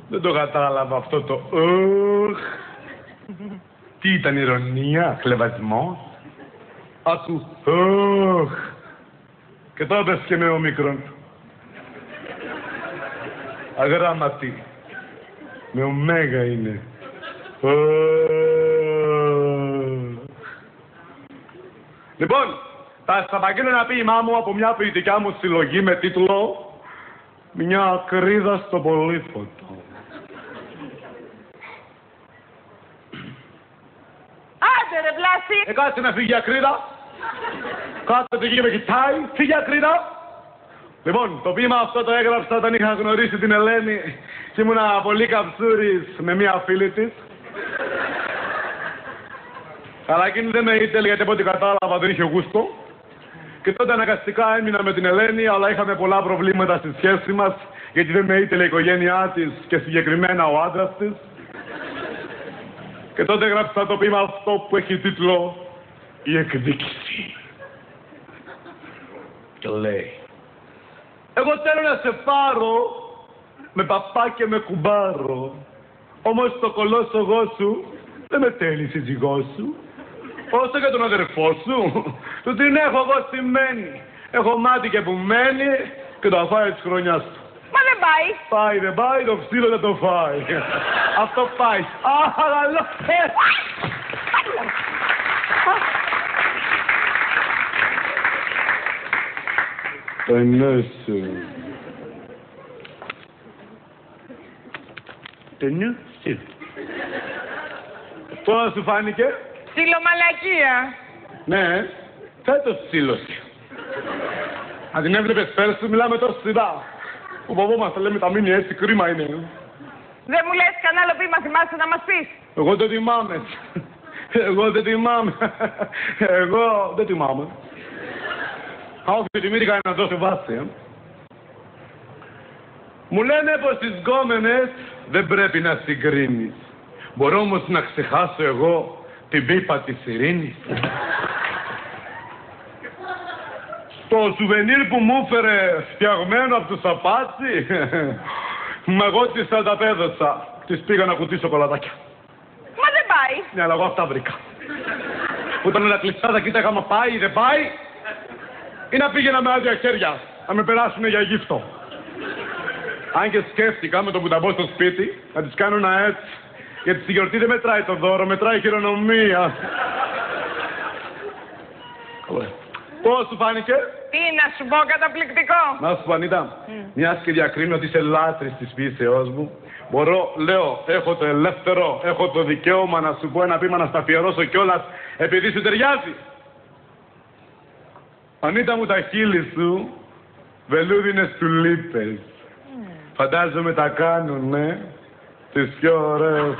Δεν το κατάλαβα αυτό το Τι ήταν, ηρωνία, χλεβασμός? Άκου Και τώρα πες και με ομίκρον. Αγράμματη. Με ωμέγα είναι. Λοιπόν, θα σταπαγγείλω ένα ποίημά μου από μια ποιητικά μου συλλογή με τίτλο «Μια ακρίδα στο πολύφωτο». Άντε ρε Βλάση! Κάτσε να φύγει η ακρίδα. Κάτσε εκεί και με κοιτάει. Φύγει η ακρίδα. Λοιπόν, το ποίημα αυτό το έγραψα όταν είχα γνωρίσει την Ελένη και ήμουνα πολύ καψούρης με μία φίλη της. Αλλά εκείνη δεν με ήθελε γιατί από ό,τι κατάλαβα δεν είχε γούστο. Και τότε αναγκαστικά έμεινα με την Ελένη, αλλά είχαμε πολλά προβλήματα στη σχέση μας γιατί δεν με ήθελε η οικογένειά της και συγκεκριμένα ο άντρας της. Και τότε έγραψα το ποίημα αυτό που έχει τίτλο «Η εκδίκηση». Και λέει: εγώ θέλω να σε πάρω με παπά και με κουμπάρο. Όμως το κολόσογό σου δεν με θέλει σύζυγό σου. Όσο για τον αδερφό σου, του την έχω εγώ στημένη. Έχω μάτι και που μένει και το αφάει της χρονιάς του. Μα δεν πάει. Πάει, δεν πάει, το ξύλο δεν το φάει. Αυτό πάει. Αχ, αλλά... Το νόσου. Το νόσου. Πώς σου φάνηκε? Ψιλομαλακία. Ναι, φέτος ψήλωση. Αν την έβλεπες πέρσι, μιλάμε τόσο σειρά. Ο παππού μας θα λέμε τα μείνει έτσι, κρίμα είναι. Δεν μου λες κανένα άλλο ποίημα θυμάσαι να μας πεις? Εγώ δεν θυμάμαι. Εγώ δεν θυμάμαι. Εγώ δεν θυμάμαι. Όχι, θυμήθηκα να δώσω βάση. Μου λένε πως τις γκόμενες δεν πρέπει να συγκρίνεις. Μπορώ όμως να ξεχάσω εγώ την πίπα της ειρήνης. Το σουβενίρ που μου έφερε φτιαγμένο από το σαπάτσι, μα εγώ της θα τα πέδωσα. Της πήγα να κουτί σοκολατάκια. Μα δεν πάει. Ναι, αλλά εγώ αυτά βρήκα. Που ήταν όλα κλειστά, τα κοίταγα, μα πάει, δεν πάει. Ή να πήγαινα με άδεια χέρια, να με περάσουνε για γύφτο. Αν και σκέφτηκα με το που τα μπω στο σπίτι, να τις κάνω ένα έτσι. Γιατί στη γιορτή δεν μετράει το δώρο, μετράει η χειρονομία. Πώς σου φάνηκε? Τι να σου πω, καταπληκτικό. Να σου πω, Ανίτα, μιας και διακρίνω ότι είσαι λάτρης της φύσεώς μου, μπορώ, λέω, έχω το ελεύθερο, έχω το δικαίωμα να σου πω ένα ποίημα να στα αφιερώσω κιόλας, επειδή σου ταιριάζει. Ανίτα μου, τα χείλη σου, βελούδινες τουλίπες. Φαντάζομαι τα κάνουνε τις πιο ωραίες.